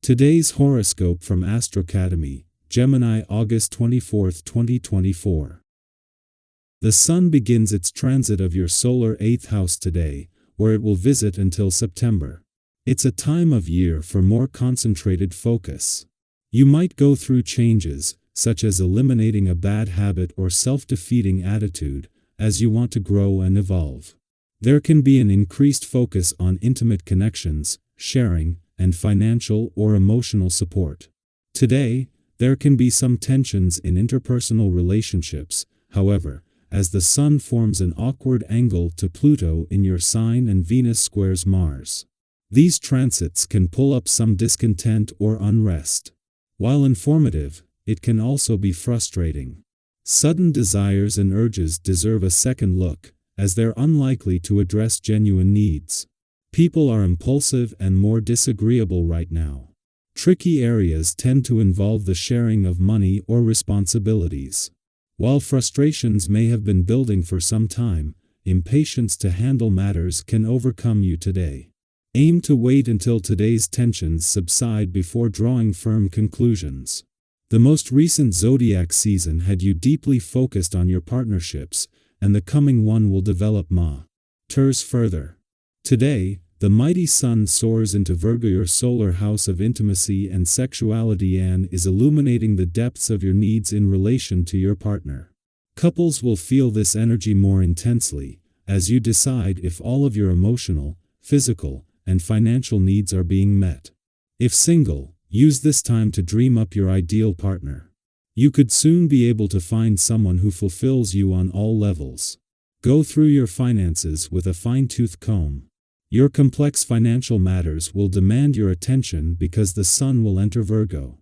Today's horoscope from AstroCademy, Gemini August 24, 2024. The Sun begins its transit of your solar 8th house today, where it will visit until September. It's a time of year for more concentrated focus. You might go through changes, such as eliminating a bad habit or self-defeating attitude, as you want to grow and evolve. There can be an increased focus on intimate connections, sharing, and financial or emotional support. Today, there can be some tensions in interpersonal relationships, however, as the Sun forms an awkward angle to Pluto in your sign and Venus squares Mars. These transits can pull up some discontent or unrest. While informative, it can also be frustrating. Sudden desires and urges deserve a second look, as they're unlikely to address genuine needs. People are impulsive and more disagreeable right now. Tricky areas tend to involve the sharing of money or responsibilities. While frustrations may have been building for some time, impatience to handle matters can overcome you today. Aim to wait until today's tensions subside before drawing firm conclusions. The most recent zodiac season had you deeply focused on your partnerships, and the coming one will develop matters further. Today, the mighty Sun soars into Virgo, your solar house of intimacy and sexuality, and is illuminating the depths of your needs in relation to your partner. Couples will feel this energy more intensely, as you decide if all of your emotional, physical, and financial needs are being met. If single, use this time to dream up your ideal partner. You could soon be able to find someone who fulfills you on all levels. Go through your finances with a fine-tooth comb. Your complex financial matters will demand your attention because the Sun will enter Virgo.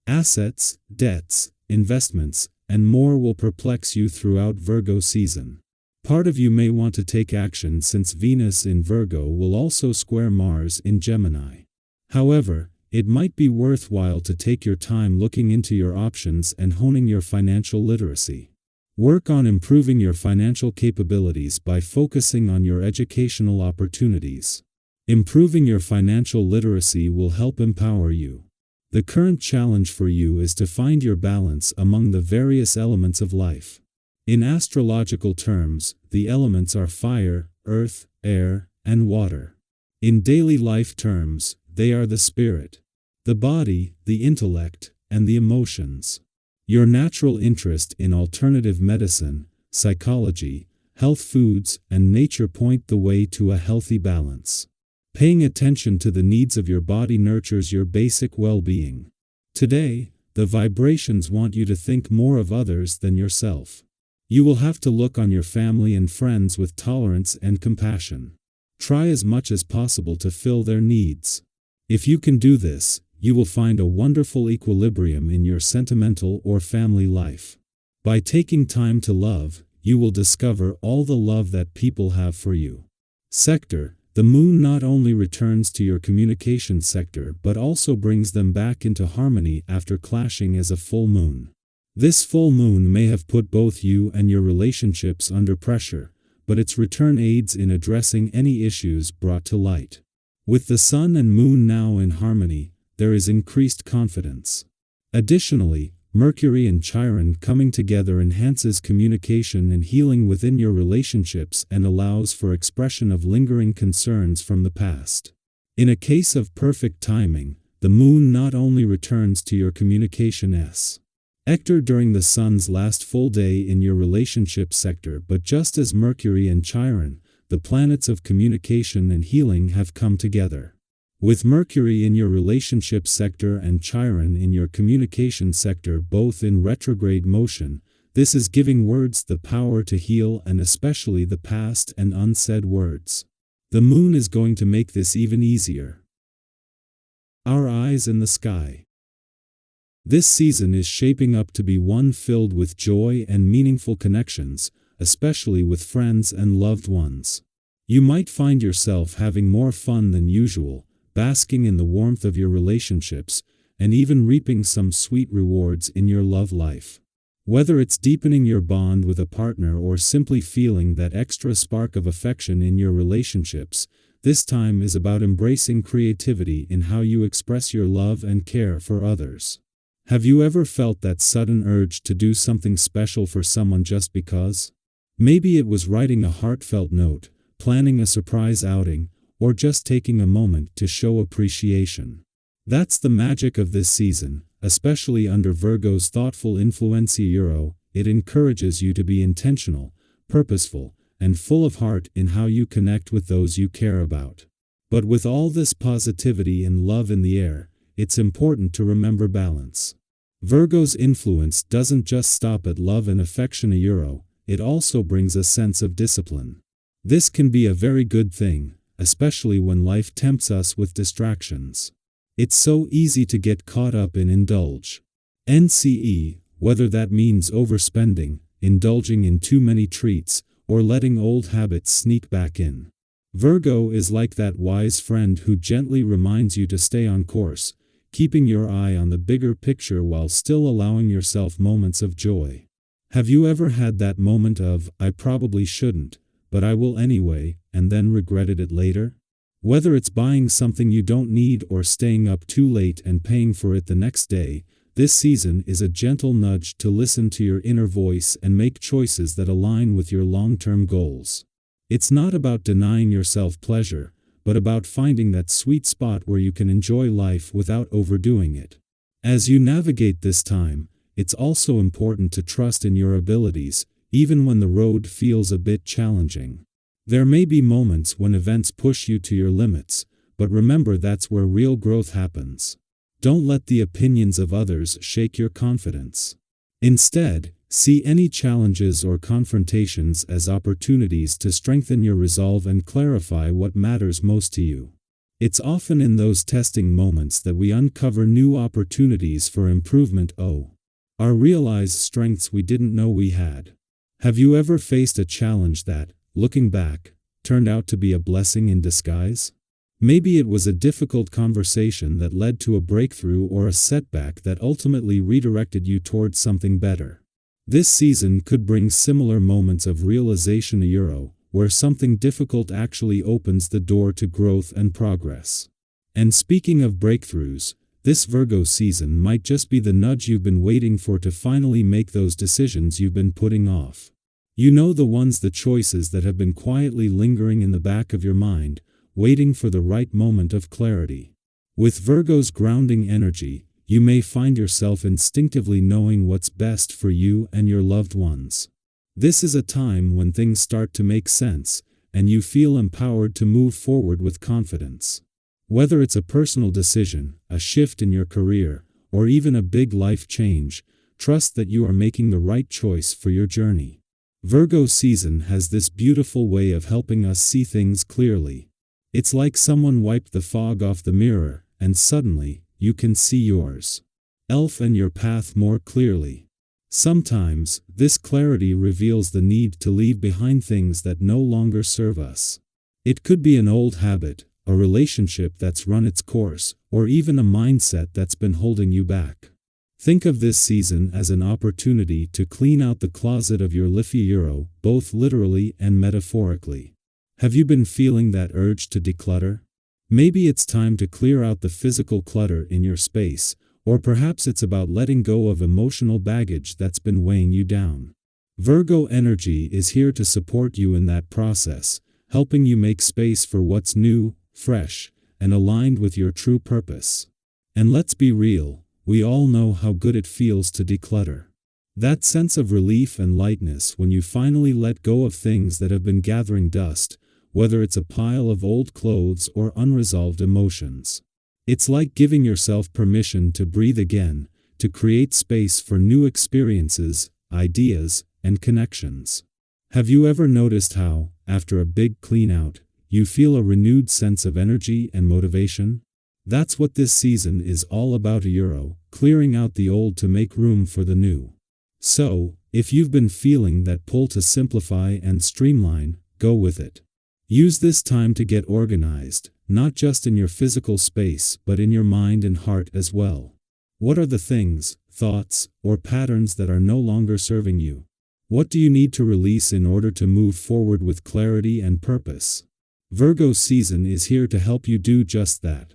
Assets, debts, investments, and more will perplex you throughout Virgo season. Part of you may want to take action since Venus in Virgo will also square Mars in Gemini. However, it might be worthwhile to take your time looking into your options and honing your financial literacy. Work on improving your financial capabilities by focusing on your educational opportunities. Improving your financial literacy will help empower you. The current challenge for you is to find your balance among the various elements of life. In astrological terms, the elements are fire, earth, air, and water. In daily life terms, they are the spirit, the body, the intellect, and the emotions. Your natural interest in alternative medicine, psychology, health foods, and nature point the way to a healthy balance. Paying attention to the needs of your body nurtures your basic well-being. Today, the vibrations want you to think more of others than yourself. You will have to look on your family and friends with tolerance and compassion. Try as much as possible to fill their needs. If you can do this, you will find a wonderful equilibrium in your sentimental or family life. By taking time to love, you will discover all the love that people have for you. Sector: the moon not only returns to your communication sector but also brings them back into harmony after clashing as a full moon. This full moon may have put both you and your relationships under pressure, but its return aids in addressing any issues brought to light. With the Sun and Moon now in harmony, there is increased confidence. Additionally, Mercury and Chiron coming together enhances communication and healing within your relationships and allows for expression of lingering concerns from the past. In a case of perfect timing, the Moon not only returns to your communication sector during the Sun's last full day in your relationship sector, but just as Mercury and Chiron, the planets of communication and healing, have come together. With Mercury in your relationship sector and Chiron in your communication sector both in retrograde motion, this is giving words the power to heal, and especially the past and unsaid words. The Moon is going to make this even easier. Our eyes in the sky. This season is shaping up to be one filled with joy and meaningful connections, especially with friends and loved ones. You might find yourself having more fun than usual, basking in the warmth of your relationships, and even reaping some sweet rewards in your love life. Whether it's deepening your bond with a partner or simply feeling that extra spark of affection in your relationships, this time is about embracing creativity in how you express your love and care for others. Have you ever felt that sudden urge to do something special for someone just because? Maybe it was writing a heartfelt note, planning a surprise outing, or just taking a moment to show appreciation. That's the magic of this season, especially under Virgo's thoughtful influencia. It encourages you to be intentional, purposeful, and full of heart in how you connect with those you care about. But with all this positivity and love in the air, it's important to remember balance. Virgo's influence doesn't just stop at love and affection. It also brings a sense of discipline. This can be a very good thing, especially when life tempts us with distractions. It's so easy to get caught up in indulge. Whether that means overspending, indulging in too many treats, or letting old habits sneak back in. Virgo is like that wise friend who gently reminds you to stay on course, keeping your eye on the bigger picture while still allowing yourself moments of joy. Have you ever had that moment of, I probably shouldn't, but I will anyway, and then regretted it later? Whether it's buying something you don't need or staying up too late and paying for it the next day, this season is a gentle nudge to listen to your inner voice and make choices that align with your long-term goals. It's not about denying yourself pleasure, but about finding that sweet spot where you can enjoy life without overdoing it. As you navigate this time, it's also important to trust in your abilities, even when the road feels a bit challenging. There may be moments when events push you to your limits, but remember that's where real growth happens. Don't let the opinions of others shake your confidence. Instead, see any challenges or confrontations as opportunities to strengthen your resolve and clarify what matters most to you. It's often in those testing moments that we uncover new opportunities for improvement or realize strengths we didn't know we had. Have you ever faced a challenge that, looking back, turned out to be a blessing in disguise? Maybe it was a difficult conversation that led to a breakthrough or a setback that ultimately redirected you towards something better. This season could bring similar moments of realization, where something difficult actually opens the door to growth and progress. And speaking of breakthroughs, this Virgo season might just be the nudge you've been waiting for to finally make those decisions you've been putting off. The choices that have been quietly lingering in the back of your mind, waiting for the right moment of clarity. With Virgo's grounding energy, you may find yourself instinctively knowing what's best for you and your loved ones. This is a time when things start to make sense, and you feel empowered to move forward with confidence. Whether it's a personal decision, a shift in your career, or even a big life change, trust that you are making the right choice for your journey. Virgo season has this beautiful way of helping us see things clearly. It's like someone wiped the fog off the mirror, and suddenly, you can see yours. And your path more clearly. Sometimes, this clarity reveals the need to leave behind things that no longer serve us. It could be an old habit, a relationship that's run its course, or even a mindset that's been holding you back. Think of this season as an opportunity to clean out the closet of your life, both literally and metaphorically. Have you been feeling that urge to declutter? Maybe it's time to clear out the physical clutter in your space, or perhaps it's about letting go of emotional baggage that's been weighing you down. Virgo energy is here to support you in that process, helping you make space for what's new, fresh, and aligned with your true purpose. And let's be real, we all know how good it feels to declutter. That sense of relief and lightness when you finally let go of things that have been gathering dust, whether it's a pile of old clothes or unresolved emotions. It's like giving yourself permission to breathe again, to create space for new experiences, ideas, and connections. Have you ever noticed how, after a big clean-out, you feel a renewed sense of energy and motivation? That's what this season is all about, clearing out the old to make room for the new. So, if you've been feeling that pull to simplify and streamline, go with it. Use this time to get organized, not just in your physical space but in your mind and heart as well. What are the things, thoughts, or patterns that are no longer serving you? What do you need to release in order to move forward with clarity and purpose? Virgo season is here to help you do just that.